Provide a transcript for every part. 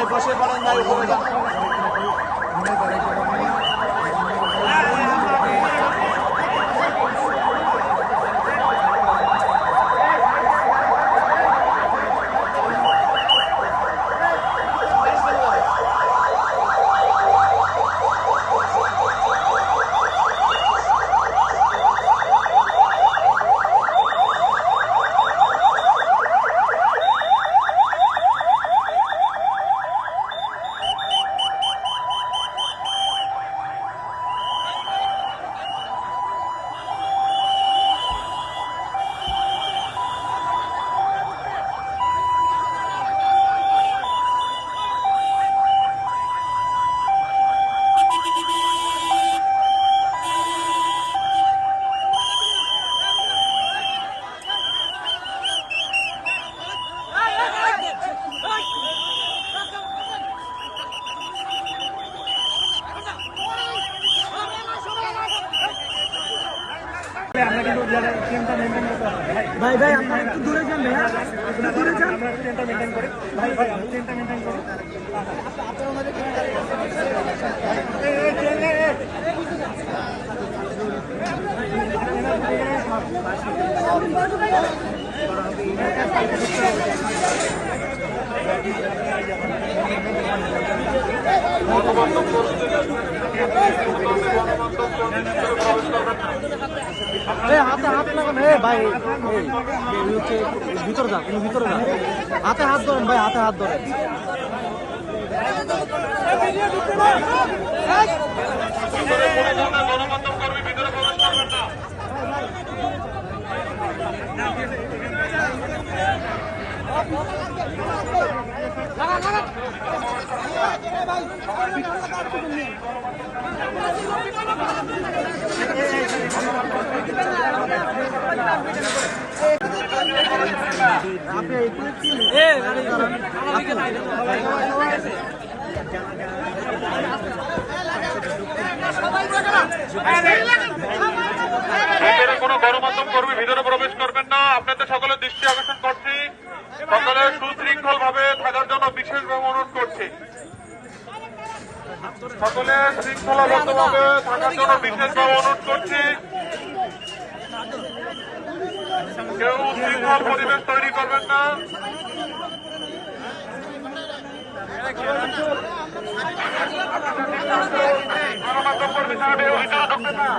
ভাই বসে পড়েন ভাই উপরে যান। ভাই ভাই আপনারা একটু দূরে যান ভাইয়া, একটু দূরে যান। ভাই ভাই আমি চেনটা মেনটেন করি। হাতে হাত লাগান ভাই, হচ্ছে ভিতরে যান, ভিতরে যান, হাতে হাত ধরেন ভাই, হাতে হাত ধরেন। কোনো গণমাধ্যম কর্মী ভিতরে প্রবেশ করবেন না। আপনাদের সকলের দৃষ্টি আকর্ষণ করছি, সকলে সুশৃঙ্খল ভাবে থাকার জন্য বিশেষভাবে অনুরোধ করছি। সকলে শৃঙ্খলাবদ্ধভাবে থাকার জন্য বিশেষভাবে অনুরোধ করছি। কেউ শৃঙ্খল পরিবেশ তৈরি করবেন না। গণমাধ্যম কর্মী ছাড়া ভিতরে ঢুকবেন না।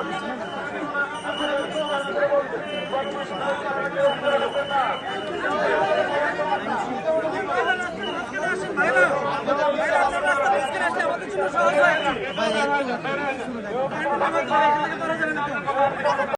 আমাদের জন্য সহজ হয়।